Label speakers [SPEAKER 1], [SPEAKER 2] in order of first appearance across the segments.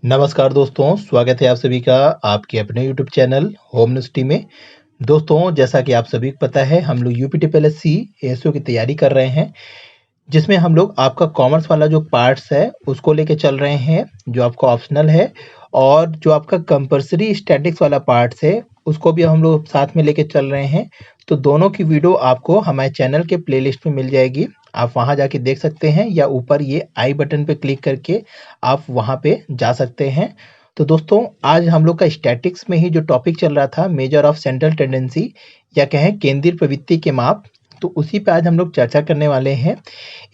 [SPEAKER 1] नमस्कार दोस्तों, स्वागत है आप सभी का आपके अपने यूट्यूब चैनल होम यूनिवर्सिटी में। दोस्तों, जैसा कि आप सभी को पता है, हम लोग यूपीटीपीएससी एएसओ की तैयारी कर रहे हैं, जिसमें हम लोग आपका कॉमर्स वाला जो पार्ट्स है उसको लेके चल रहे हैं, जो आपका ऑप्शनल है, और जो आपका कंपल्सरी स्टैटिक्स वाला पार्ट्स है उसको भी हम लोग साथ में लेके चल रहे हैं। तो दोनों की वीडियो आपको हमारे चैनल के प्लेलिस्ट में मिल जाएगी, आप वहां जाके देख सकते हैं, या ऊपर ये आई बटन पे क्लिक करके आप वहां पे जा सकते हैं। तो दोस्तों, आज हम लोग का स्टैटिक्स में ही जो टॉपिक चल रहा था, मेजर ऑफ सेंट्रल टेंडेंसी या कहें केंद्रीय प्रवृत्ति के माप, तो उसी पे आज हम लोग चर्चा करने वाले हैं।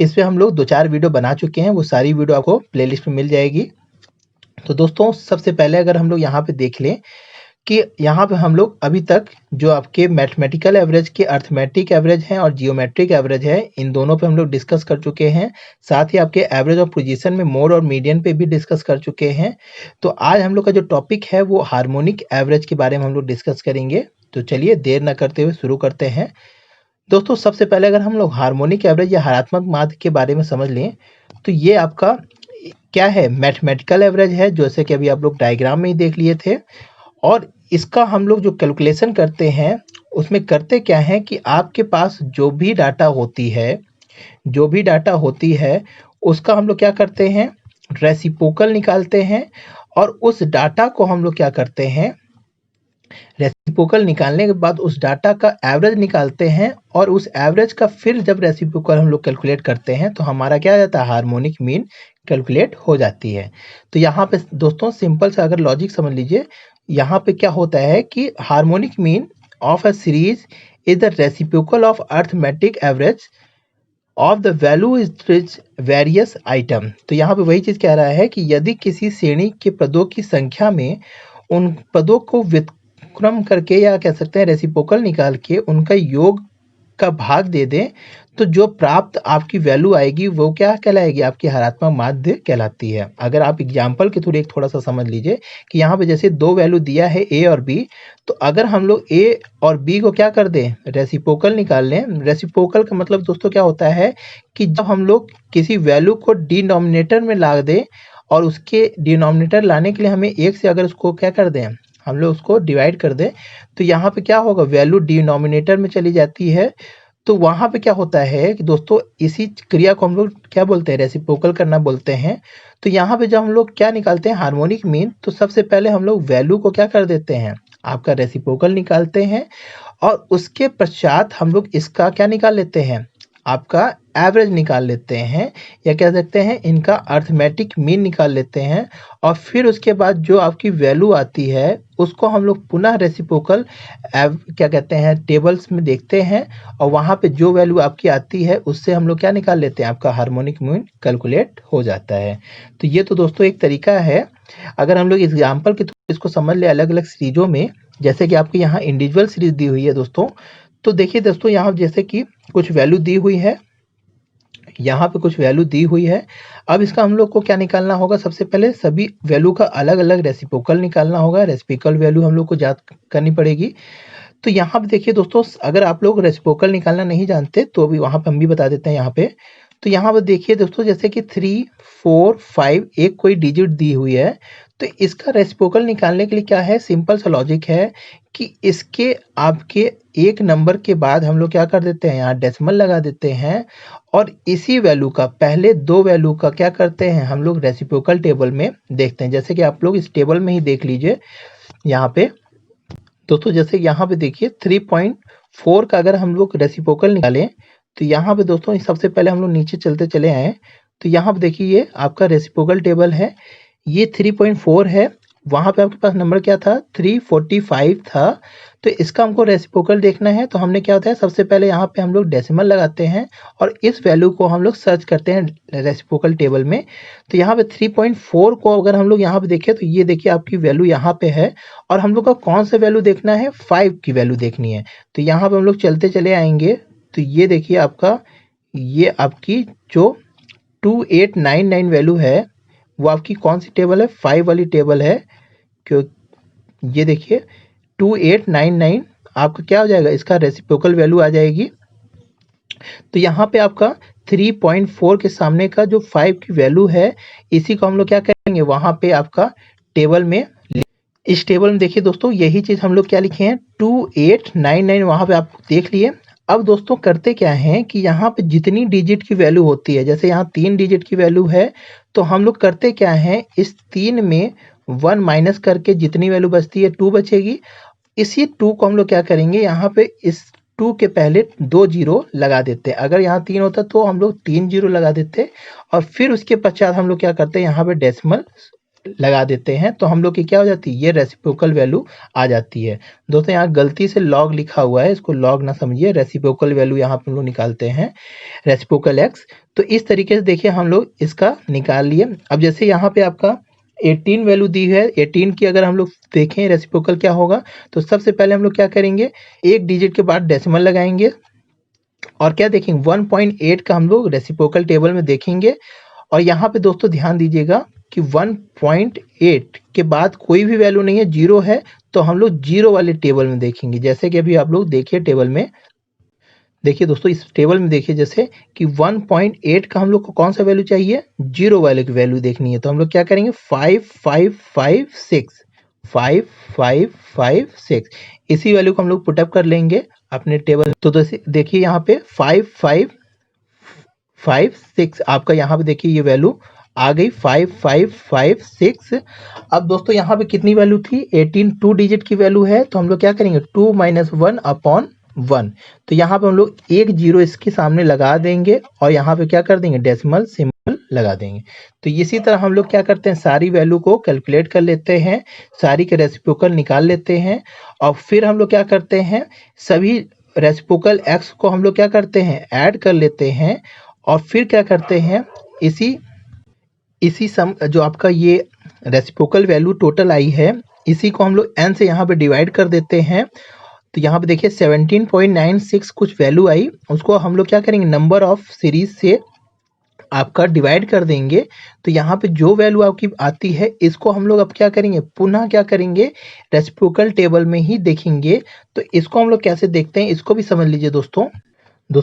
[SPEAKER 1] इस पे हम लोग 2-4 वीडियो बना चुके हैं, वो सारी वीडियो आपको प्लेलिस्ट में मिल जाएगी। तो दोस्तों, सबसे पहले अगर हम लोग यहाँ पे देख लें कि यहाँ पे हम लोग अभी तक जो आपके मैथमेटिकल एवरेज के अर्थमेटिक एवरेज हैं और जियोमेट्रिक एवरेज है, इन दोनों पे हम लोग डिस्कस कर चुके हैं। साथ ही आपके एवरेज ऑफ पोजीशन में मोड और मीडियन पे भी डिस्कस कर चुके हैं। तो आज हम लोग का जो टॉपिक है वो हार्मोनिक एवरेज के बारे में हम लोग डिस्कस करेंगे। तो चलिए देर न करते हुए शुरू करते हैं। दोस्तों, सबसे पहले अगर हम लोग हार्मोनिक एवरेज या हरात्मक माध्य के बारे में समझ लें, तो ये आपका क्या है, मैथमेटिकल एवरेज है, जैसे कि अभी आप लोग डायग्राम में ही देख लिए थे। और इसका हम लोग जो कैलकुलेशन करते हैं उसमें करते क्या है कि आपके पास जो भी डाटा होती है उसका हम लोग क्या करते हैं, रेसिप्रोकल निकालते हैं। और उस डाटा को हम लोग क्या करते हैं, रेसिप्रोकल निकालने के बाद उस डाटा का एवरेज निकालते हैं, और उस एवरेज का फिर जब रेसिप्रोकल हम लोग कैलकुलेट करते हैं तो हमारा क्या आ जाता है, हार्मोनिक मीन कैलकुलेट हो जाती है। तो यहाँ पे दोस्तों सिंपल सा अगर लॉजिक समझ लीजिए, यहाँ पे क्या होता है कि harmonic mean of a series is the reciprocal of arithmetic average of the value is various item. तो यहाँ पे वही चीज कह रहा है कि यदि किसी श्रेणी के पदों की संख्या में उन पदों को व्युत्क्रम करके, या कह सकते हैं रेसिप्रोकल निकाल के, उनका योग का भाग दे दें, तो जो प्राप्त आपकी वैल्यू आएगी वो क्या कहलाएगी, आपकी हरात्मक माध्य कहलाती है। अगर आप एग्जांपल के थ्रू एक थोड़ा सा समझ लीजिए कि यहाँ पे जैसे दो वैल्यू दिया है ए और बी, तो अगर हम लोग ए और बी को क्या कर दें, रेसिप्रोकल निकाल लें। रेसिप्रोकल का मतलब दोस्तों क्या होता है कि जब हम लोग किसी वैल्यू को डिनोमिनेटर में ला दें, और उसके डिनोमिनेटर लाने के लिए हमें एक से अगर उसको क्या कर दें, हम लोग उसको डिवाइड कर दें, तो यहाँ पे क्या होगा, वैल्यू डिनोमिनेटर में चली जाती है। तो वहां पे क्या होता है कि दोस्तों इसी क्रिया को हम लोग क्या बोलते हैं, रेसिप्रोकल करना बोलते हैं। तो यहाँ पे जब हम लोग क्या निकालते हैं, हार्मोनिक मीन, तो सबसे पहले हम लोग वैल्यू को क्या कर देते हैं, आपका रेसिप्रोकल निकालते हैं, और उसके पश्चात हम लोग इसका क्या निकाल लेते हैं, आपका एवरेज निकाल लेते हैं, या कह सकते हैं इनका अर्थमेटिक मीन निकाल लेते हैं। और फिर उसके बाद जो आपकी वैल्यू आती है उसको हम लोग पुनः रेसिप्रोकल क्या कहते हैं, टेबल्स में देखते हैं, और वहां पे जो वैल्यू आपकी आती है उससे हम लोग क्या निकाल लेते हैं, आपका हार्मोनिक मीन कैलकुलेट हो जाता है। तो ये तो दोस्तों एक तरीका है। अगर हम लोग एग्जाम्पल के थ्रू इसको समझ ले अलग अलग सीरीजों में, जैसे कि आपके यहाँ इंडिविजुअल सीरीज दी हुई है दोस्तों, तो देखिए दोस्तों यहाँ जैसे कि कुछ वैल्यू दी हुई है, यहाँ पे कुछ वैल्यू दी हुई है। अब इसका हम लोग को क्या निकालना होगा, सबसे पहले सभी वैल्यू का अलग अलग रेसिप्रोकल निकालना होगा। रेसिप्रोकल वैल्यू हम लोग को याद करनी पड़ेगी। तो यहाँ पे देखिए दोस्तों, अगर आप लोग रेसिप्रोकल निकालना नहीं जानते तो अभी वहां पे हम भी बता देते हैं यहाँ पे। तो यहाँ पे देखिए दोस्तों, जैसे कि 3, 4, 5 एक कोई डिजिट दी हुई है, तो इसका रेसिप्रोकल निकालने के लिए क्या है, सिंपल सा लॉजिक है कि इसके आपके एक नंबर के बाद हम लोग क्या कर देते हैं, यहाँ डेसिमल लगा देते हैं, और इसी वैल्यू का पहले दो वैल्यू का क्या करते हैं, हम लोग रेसिप्रोकल टेबल में देखते हैं। जैसे कि आप लोग इस टेबल में ही देख लीजिए यहाँ पे दोस्तों, जैसे यहाँ पे देखिए 3.4 का अगर हम लोग रेसिप्रोकल निकालें, तो यहाँ पे दोस्तों सबसे पहले हम लोग नीचे चलते चले आए, तो यहाँ पे देखिए ये आपका रेसिप्रोकल टेबल है, ये 3.4 है। वहां पे आपके पास नंबर क्या था, 345 था। तो इसका हमको रेसिप्रोकल देखना है, तो हमने क्या होता है, सबसे पहले यहाँ पे हम लोग डेसिमल लगाते हैं, और इस वैल्यू को हम लोग सर्च करते हैं रेसिप्रोकल टेबल में। तो यहाँ पे 3.4 को अगर हम लोग यहाँ पे देखें, तो ये देखिए आपकी वैल्यू यहाँ पे है, और हम लोग का कौन सा वैल्यू देखना है, 5 की वैल्यू देखनी है। तो यहाँ पे हम लोग चलते चले आएंगे, तो ये देखिए आपका, ये आपकी जो 2899 वैल्यू है वो आपकी कौन सी टेबल है, 5 वाली टेबल है। क्यों, ये देखिए 2899 आपका क्या हो जाएगा, इसका रेसिप्रोकल वैल्यू आ जाएगी। तो यहाँ पे आपका 3.4 के सामने का जो 5 की वैल्यू है, इसी को हम लोग क्या करेंगे वहां पे आपका टेबल में, इस टेबल में देखिए दोस्तों यही चीज हम लोग क्या लिखे हैं 2899 वहां पे आप देख लिए। अब दोस्तों करते क्या है कि यहाँ पे जितनी डिजिट की वैल्यू होती है, जैसे यहाँ 3 डिजिट की वैल्यू है, तो हम लोग करते क्या है इस 3 में 1 माइनस करके जितनी वैल्यू बचती है 2 बचेगी। इसी 2 को हम लोग क्या करेंगे यहाँ पे इस 2 के पहले 2 जीरो लगा देते हैं। अगर यहाँ 3 होता तो हम लोग 3 जीरो लगा देते और फिर उसके पश्चात हम लोग क्या करते हैं यहाँ पे डेसिमल लगा देते हैं, तो हम लोग की क्या हो जाती है ये रेसिप्रोकल वैल्यू आ जाती है। दोस्तों यहाँ गलती से लॉग लिखा हुआ है, इसको लॉग ना समझिए, रेसिप्रोकल वैल्यू यहाँ पे हम लोग निकालते हैं रेसिप्रोकल एक्स। तो इस तरीके से देखिए हम लोग इसका निकाल लिए। अब जैसे यहाँ पे आपका 18 वैल्यू दी है, 18 की अगर हम लोग देखें रेसिप्रोकल क्या होगा, तो सबसे पहले हम लोग क्या करेंगे एक डिजिट के बाद डेसिमल लगाएंगे और क्या देखेंगे 1.8 का हम लोग रेसिप्रोकल टेबल में देखेंगे। और यहाँ पे दोस्तों ध्यान दीजिएगा कि 1.8 के बाद कोई भी वैल्यू नहीं है, जीरो है, तो हम लोग जीरो वाले टेबल में देखेंगे। जैसे कि अभी आप लोग देखिए टेबल में, देखिए दोस्तों इस टेबल में देखिए जैसे कि 1.8 का हम लोग को कौन सा वैल्यू चाहिए, जीरो वाले की वैल्यू देखनी है, तो हम लोग क्या करेंगे 5556 5556 इसी वैल्यू को हम लोग पुटअप कर लेंगे अपने टेबल। तो देखिए यहाँ पे 5556 आपका यहाँ पे देखिए ये वैल्यू आ गई 5556। अब दोस्तों यहाँ पे कितनी वैल्यू थी 18, 2 डिजिट की वैल्यू है, तो हम लोग क्या करेंगे 2 माइनस 1 अपॉन 1, तो यहाँ पे हम लोग एक जीरो इसके सामने लगा देंगे और यहाँ पे क्या कर देंगे डेसिमल सिंबल लगा देंगे। तो इसी तरह हम लोग क्या करते हैं सारी वैल्यू को कैलकुलेट कर लेते हैं, सारी के रेसिप्रोकल निकाल लेते हैं और फिर हम लोग क्या करते हैं सभी रेसिप्रोकल एक्स को हम लोग क्या करते हैं ऐड कर लेते हैं और फिर क्या करते हैं इसी सम जो आपका ये रेसिप्रोकल वैल्यू टोटल आई है, इसी को हम लोग n से यहाँ पे डिवाइड कर देते हैं। तो यहाँ पे देखिए 17.96 कुछ वैल्यू आई, उसको हम लोग क्या करेंगे नंबर ऑफ सीरीज से आपका डिवाइड कर देंगे। तो यहाँ पे जो वैल्यू आपकी आती है इसको हम लोग अब क्या करेंगे पुनः क्या करेंगे रेसिप्रोकल टेबल में ही देखेंगे। तो इसको हम लोग कैसे देखते हैं इसको भी समझ लीजिए दोस्तों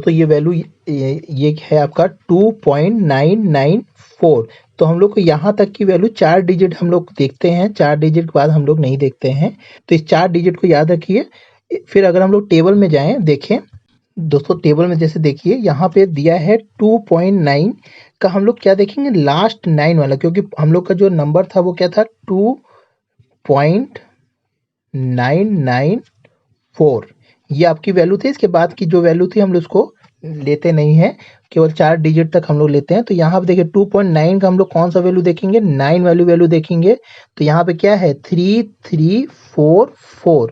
[SPEAKER 1] ये वैल्यू ये है आपका 2.994। तो हम लोग को यहाँ तक की वैल्यू 4 डिजिट हम लोग देखते हैं, 4 डिजिट के बाद हम लोग नहीं देखते हैं, तो इस 4 डिजिट को याद रखिए। फिर अगर हम लोग टेबल में जाएं देखें दोस्तों टेबल में जैसे देखिए यहाँ पे दिया है 2.9 का हम लोग क्या देखेंगे लास्ट 9 वाला, क्योंकि हम लोग का जो नंबर था वो क्या था 2.994 ये आपकी वैल्यू थी। इसके बाद की जो वैल्यू थी हम लोग उसको लेते नहीं है, केवल 4 डिजिट तक हम लोग लेते हैं। तो यहाँ पे देखिए 2.9 का हम लोग कौन सा वैल्यू देखेंगे 9 वैल्यू देखेंगे। तो यहाँ पे क्या है 3344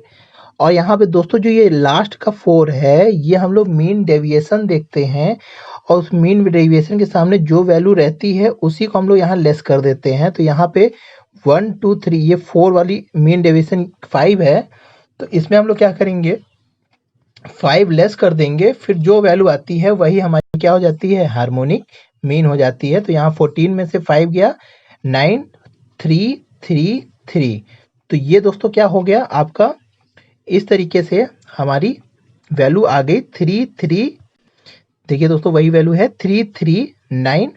[SPEAKER 1] और यहाँ पे दोस्तों जो ये लास्ट का 4 है ये हम लोग मीन डेविएशन देखते हैं और उस मीन डेविएशन के सामने जो वैल्यू रहती है उसी को हम लोग यहाँ लेस कर देते हैं। तो यहाँ पे 1 2 3 ये 4 वाली मीन डेविएशन 5 है, तो इसमें हम लोग क्या करेंगे 5 लेस कर देंगे, फिर जो वैल्यू आती है वही हमारी क्या हो जाती है हार्मोनिक मीन हो जाती है। तो यहाँ 14 में से 5 गया 9333। तो ये दोस्तों क्या हो गया आपका इस तरीके से हमारी वैल्यू आ गई 33। देखिए दोस्तों वही वैल्यू है 339।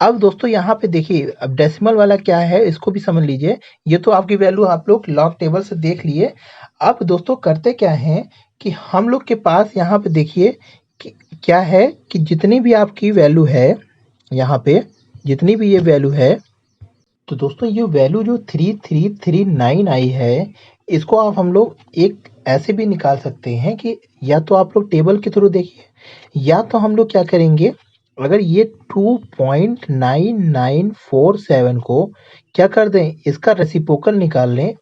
[SPEAKER 1] अब दोस्तों यहाँ पे देखिए अब डेसिमल वाला क्या है इसको भी समझ लीजिए। ये तो आपकी वैल्यू आप लोग लॉग टेबल से देख लिए। अब दोस्तों करते क्या है कि हम लोग के पास यहाँ पे देखिए कि क्या है कि जितनी भी आपकी वैल्यू है यहाँ पे जितनी भी ये वैल्यू है, तो दोस्तों ये वैल्यू जो 3339 आई है इसको आप हम लोग एक ऐसे भी निकाल सकते हैं कि या तो आप लोग टेबल के थ्रू देखिए या तो हम लोग क्या करेंगे अगर ये 2.9947 को क्या कर दें इसका रेसिप्रोकल निकाल लें।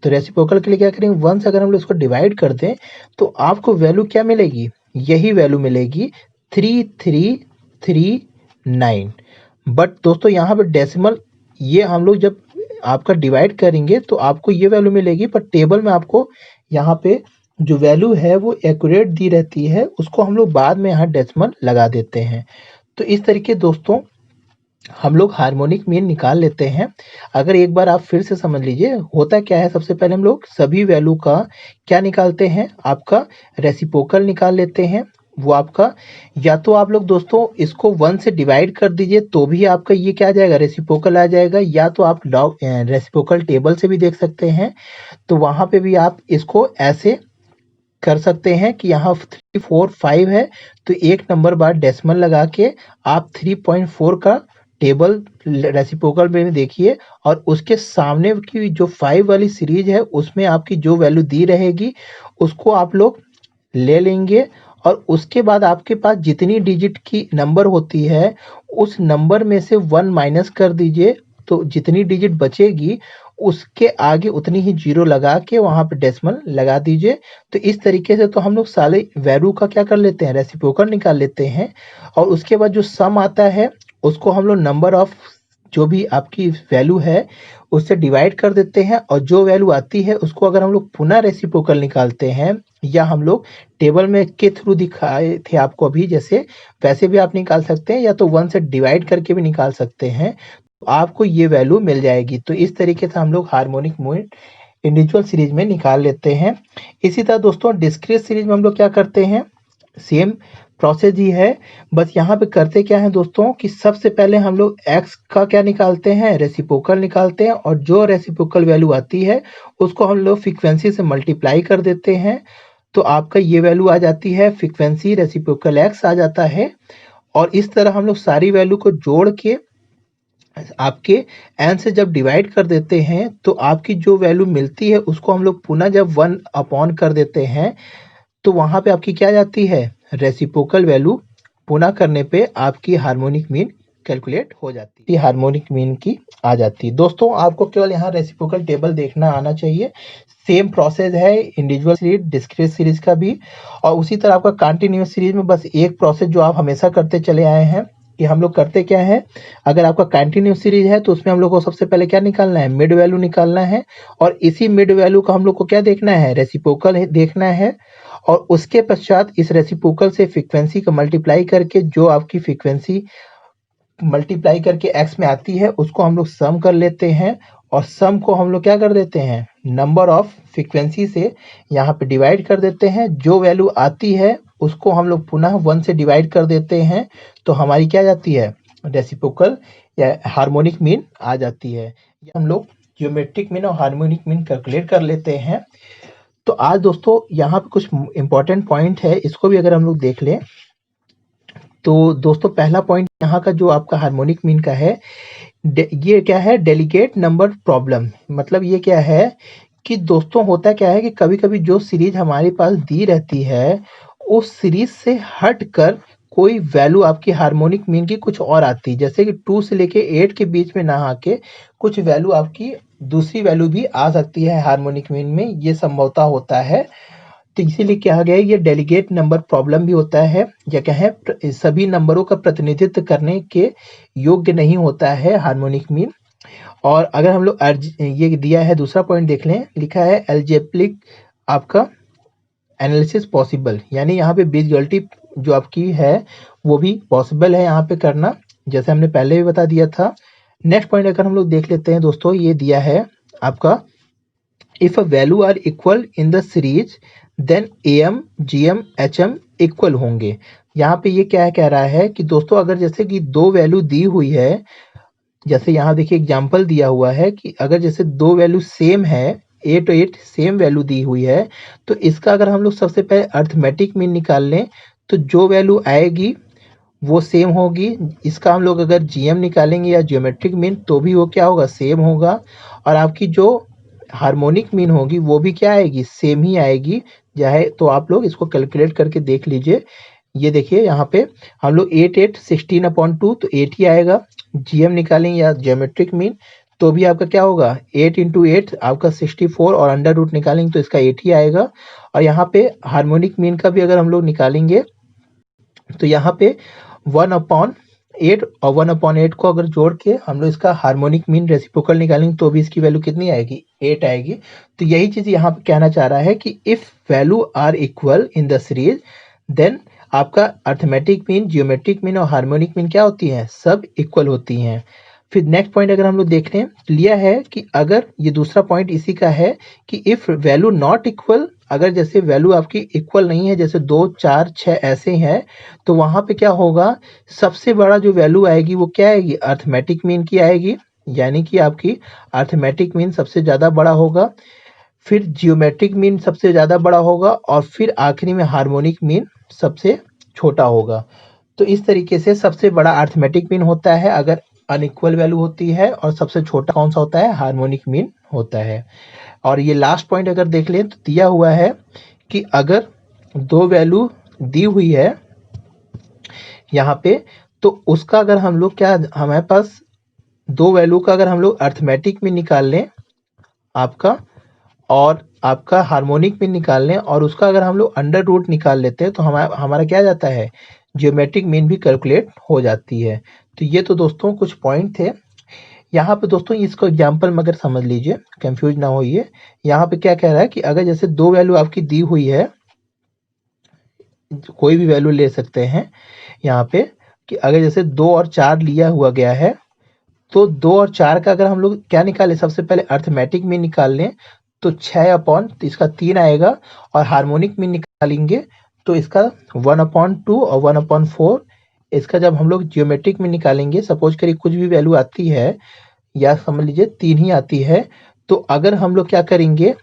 [SPEAKER 1] तो रेसिप्रोकल के लिए क्या करेंगे 1 से अगर हम लोग इसको डिवाइड कर दें तो आपको वैल्यू क्या मिलेगी यही वैल्यू मिलेगी 3339। बट दोस्तों यहाँ पे डेसिमल ये हम लोग जब आपका डिवाइड करेंगे तो आपको ये वैल्यू मिलेगी, पर टेबल में आपको यहाँ पे जो वैल्यू है वो एक्यूरेट दी रहती है, उसको हम लोग बाद में यहाँ डेसिमल लगा देते हैं। तो इस तरीके दोस्तों हम लोग हार्मोनिक मीन निकाल लेते हैं। अगर एक बार आप फिर से समझ लीजिए होता क्या है, सबसे पहले हम लोग सभी वैल्यू का क्या निकालते हैं आपका रेसिप्रोकल निकाल लेते हैं, वो आपका, या तो आप लोग दोस्तों इसको 1 से डिवाइड कर दीजिए तो भी आपका ये क्या आ जाएगा, रेसिप्रोकल आ जाएगा, या तो आप लॉग रेसिप्रोकल टेबल से भी देख सकते हैं। तो वहां पे भी आप इसको ऐसे कर सकते हैं कि यहाँ 3 4 5 है, तो एक नंबर बाद डेसिमल लगा के आप 3.4 का टेबल रेसिप्रोकल में देखिए, और उसके सामने की जो 5 वाली सीरीज है उसमें आपकी जो वैल्यू दी रहेगी उसको आप लोग ले लेंगे, और उसके बाद आपके पास जितनी डिजिट की नंबर होती है उस नंबर में से 1 माइनस कर दीजिए, तो जितनी डिजिट बचेगी उसके आगे उतनी ही जीरो लगा के वहां पे डेसिमल लगा दीजिए। तो इस तरीके से तो हम लोग सारे वैल्यू का क्या कर लेते हैं, रेसिप्रोकल निकाल लेते हैं। और उसके बाद जो सम आता है उसको हम लोग नंबर ऑफ जो भी आपकी वैल्यू है उससे डिवाइड कर देते हैं, और जो वैल्यू आती है उसको अगर हम लोग पुनः रेसिप्रोकल निकालते हैं, या हम लोग टेबल में के थ्रू दिखाए थे आपको अभी जैसे, वैसे भी आप निकाल सकते हैं, या तो 1 से डिवाइड करके भी निकाल सकते हैं, तो आपको ये वैल्यू मिल जाएगी। तो इस तरीके से हम लोग हार्मोनिक मीन इंडिविजुअल सीरीज में निकाल लेते हैं। इसी तरह दोस्तों डिस्क्रीट सीरीज में हम लोग क्या करते हैं, सेम प्रोसेस ही है, बस यहाँ पे करते क्या है दोस्तों कि सबसे पहले हम लोग x का क्या निकालते हैं, रेसिप्रोकल निकालते हैं, और जो रेसिप्रोकल वैल्यू आती है उसको हम लोग फ्रीक्वेंसी से मल्टीप्लाई कर देते हैं, तो आपका ये वैल्यू आ जाती है, फ्रीक्वेंसी रेसिप्रोकल x आ जाता है। और इस तरह हम लोग सारी वैल्यू को जोड़ के आपके n से जब डिवाइड कर देते हैं तो आपकी जो वैल्यू मिलती है उसको हम लोग पुनः जब 1 अपॉन कर देते हैं तो वहां पे आपकी क्या जाती है, रेसिप्रोकल वैल्यू पुनः करने पे आपकी हार्मोनिक मीन कैलकुलेट हो जाती है, हार्मोनिक मीन की आ जाती है। दोस्तों आपको केवल यहाँ रेसिप्रोकल टेबल देखना आना चाहिए। सेम प्रोसेस है इंडिविजुअल सीरीज डिस्क्रीट सीरीज का भी, और उसी तरह आपका कंटिन्यूअस सीरीज में बस एक प्रोसेस जो आप हमेशा करते चले आए हैं कि हम लोग करते क्या है, अगर आपका कंटिन्यूअस सीरीज है तो उसमें हम लोग को सबसे पहले क्या निकालना है, मिड वैल्यू निकालना है, और इसी मिड वैल्यू का हम लोग को क्या देखना है, रेसिप्रोकल देखना है, और उसके पश्चात इस रेसिप्रोकल से फ्रीक्वेंसी का मल्टीप्लाई करके जो आपकी फ्रीक्वेंसी मल्टीप्लाई करके एक्स में आती है उसको हम लोग सम कर लेते हैं, और सम को हम लोग क्या कर देते हैं, नंबर ऑफ फ्रीक्वेंसी से यहाँ पे डिवाइड कर देते हैं, जो वैल्यू आती है उसको हम लोग पुनः 1 से डिवाइड कर देते हैं, तो हमारी क्या जाती है, रेसिप्रोकल या हार्मोनिक मीन आ जाती है। हम लोग ज्योमेट्रिक मीन और हार्मोनिक मीन कैलकुलेट कर लेते हैं। तो आज दोस्तों यहाँ पे कुछ इंपॉर्टेंट पॉइंट है, इसको भी अगर हम लोग देख लें तो दोस्तों पहला पॉइंट यहाँ का जो आपका हार्मोनिक मीन का है, ये क्या है, डेलीगेट नंबर प्रॉब्लम। मतलब ये क्या है कि दोस्तों होता क्या है कि कभी कभी जो सीरीज हमारे पास दी रहती है उस सीरीज से हट कर कोई वैल्यू आपकी हार्मोनिक मीन की कुछ और आती है, जैसे कि 2 से लेके 8 के बीच में ना आके कुछ वैल्यू आपकी दूसरी वैल्यू भी आ सकती है हार्मोनिक मीन में, ये संभवतः होता है। तो इसीलिए कहा गया है ये डेलीगेट नंबर प्रॉब्लम भी होता है, या क्या है, सभी नंबरों का प्रतिनिधित्व करने के योग्य नहीं होता है हार्मोनिक मीन। और अगर हम लोग ये दिया है दूसरा पॉइंट देख लें, लिखा है एल्जेब्रिक आपका एनालिसिस पॉसिबल, यानी यहाँ पे बीजगणितीय जो आपकी है वो भी पॉसिबल है यहाँ पे करना, जैसे हमने पहले भी बता दिया था। नेक्स्ट पॉइंट अगर हम लोग देख लेते हैं दोस्तों, ये दिया है आपका if a value are equal in the series then AM GM HM equal होंगे। यहाँ पे ये क्या कह रहा है कि दोस्तों अगर जैसे कि दो वैल्यू दी हुई है, जैसे यहाँ देखिए एग्जांपल दिया हुआ है कि अगर जैसे दो वैल्यू सेम है, 8 और 8 सेम वैल्यू दी हुई है, तो इसका अगर हम लोग सबसे पहले अर्थमेटिक मीन निकाल लें तो जो वैल्यू आएगी वो सेम होगी। इसका हम लोग अगर GM निकालेंगे या ज्योमेट्रिक मीन तो भी वो क्या होगा, सेम होगा। और आपकी जो हार्मोनिक मीन होगी वो भी क्या आएगी, सेम ही आएगी। चाहे तो आप लोग इसको कैलकुलेट करके देख लीजिए। ये देखिए यहाँ पे हम लोग 8 8 16/2 तो 8 ही आएगा। GM निकालेंगे या ज्योमेट्रिक मीन तो भी आपका क्या होगा, 8 × 8 आपका 64, और अंडर रूट निकालेंगे तो इसका 8 ही आएगा। और यहाँ पे हार्मोनिक मीन का भी अगर हम लोग निकालेंगे तो यहाँ पे 1/8 और 1/8 को अगर जोड़ के हम लोग इसका हार्मोनिक मीन रेसिप्रोकल निकालेंगे तो भी इसकी वैल्यू कितनी आएगी, 8 आएगी। तो यही चीज यहाँ पे कहना चाह रहा है कि if value are equal in the series then आपका अर्थमेटिक मीन, ज्योमेट्रिक मीन और हार्मोनिक मीन क्या होती है, सब इक्वल होती हैं। फिर नेक्स्ट पॉइंट अगर हम लोग देख रहे हैं लिया है कि अगर ये दूसरा पॉइंट इसी का है कि इफ वैल्यू नॉट इक्वल, अगर जैसे वैल्यू आपकी इक्वल नहीं है, जैसे 2, 4, 6 ऐसे हैं, तो वहां पे क्या होगा, सबसे बड़ा जो वैल्यू आएगी वो क्या आएगी, अर्थमेटिक मीन की आएगी, यानी कि आपकी अर्थमेटिक मीन सबसे ज्यादा बड़ा होगा, फिर जियोमेट्रिक मीन सबसे ज्यादा बड़ा होगा, और फिर आखिरी में हार्मोनिक मीन सबसे छोटा होगा। तो इस तरीके से सबसे बड़ा अर्थमेटिक मीन होता है अगर अनइक्वल वैल्यू होती है, और सबसे छोटा कौन सा होता है, हार्मोनिक मीन होता है। और ये लास्ट पॉइंट अगर देख लें तो दिया हुआ है कि अगर दो वैल्यू दी हुई है यहाँ पे, तो उसका अगर हम लोग क्या, हमारे पास दो वैल्यू का अगर हम लोग अर्थमेटिक मीन निकाल लें आपका, और आपका हार्मोनिक मीन निकाल लें, और उसका अगर हम लोग अंडर रूट निकाल लेते हैं, तो हमारा क्या जाता है, जियोमेट्रिक मीन भी कैलकुलेट हो जाती है। तो ये तो दोस्तों कुछ पॉइंट थे। यहाँ पे दोस्तों इसको एग्जाम्पल में अगर समझ लीजिए, कंफ्यूज ना होइए। यहाँ पे क्या कह रहा है कि अगर जैसे दो वैल्यू आपकी दी हुई है, कोई भी वैल्यू ले सकते हैं यहाँ पे, कि अगर जैसे 2 और 4 लिया हुआ गया है, तो 2 और 4 का अगर हम लोग क्या निकालें, सबसे पहले अर्थमेटिक मीन निकाल लें, तो 6 अपॉन इसका 3 आएगा, और हार्मोनिक मीन निकालेंगे तो इसका 1/2 और 1/4। इसका जब हम लोग जियोमेट्रिक मीन निकालेंगे, सपोज करिए कुछ भी वैल्यू आती है, या समझ लीजिए 3 ही आती है, तो अगर हम लोग क्या करेंगे,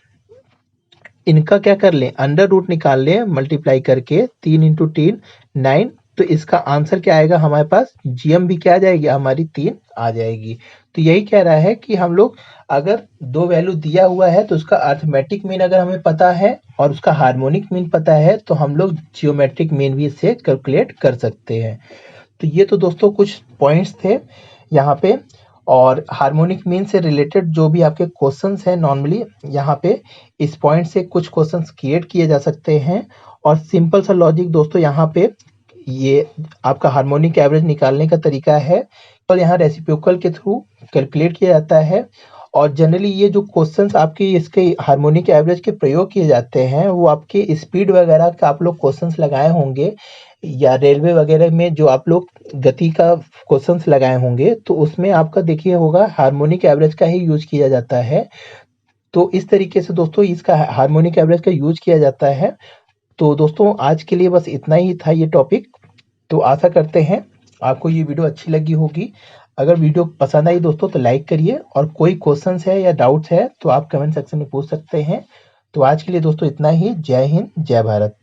[SPEAKER 1] इनका क्या कर लें, अंडर रूट निकाल लें मल्टीप्लाई करके, 3 इंटू 3 9, तो इसका आंसर क्या आएगा हमारे पास, जीएम भी क्या आ जाएगी, हमारी 3 आ जाएगी। तो यही कह रहा है कि हम लोग अगर दो वैल्यू दिया हुआ है, तो उसका अर्थमेटिक मीन अगर हमें पता है और उसका हार्मोनिक मीन पता है, तो हम लोग जियोमेट्रिक मीन भी इससे कैलकुलेट कर सकते हैं। तो ये तो दोस्तों कुछ पॉइंट्स थे यहाँ पे, और हार्मोनिक मीन से रिलेटेड जो भी आपके क्वेश्चंस हैं, नॉर्मली यहाँ पे इस पॉइंट से कुछ क्वेश्चंस क्रिएट किए जा सकते हैं। और सिंपल सा लॉजिक दोस्तों यहाँ पे ये आपका हार्मोनिक एवरेज निकालने का तरीका है, और यहाँ रेसिप्रोकल के थ्रू कैलकुलेट किया जाता है। और जनरली ये जो क्वेश्चंस आपके इसके हार्मोनिक एवरेज के प्रयोग किए जाते हैं, वो आपके स्पीड वगैरह का आप लोग क्वेश्चंस लगाए होंगे, या रेलवे वगैरह में जो आप लोग गति का क्वेश्चंस लगाए होंगे, तो उसमें आपका देखिए होगा हार्मोनिक एवरेज का ही यूज किया जाता है। तो इस तरीके से दोस्तों इसका हार्मोनिक एवरेज का यूज किया जाता है। तो दोस्तों आज के लिए बस इतना ही था ये टॉपिक। तो आशा करते हैं आपको ये वीडियो अच्छी लगी होगी। अगर वीडियो पसंद आई दोस्तों तो लाइक करिए, और कोई क्वेश्चंस है या डाउट्स है तो आप कमेंट सेक्शन में पूछ सकते हैं। तो आज के लिए दोस्तों इतना ही। जय हिंद, जय भारत।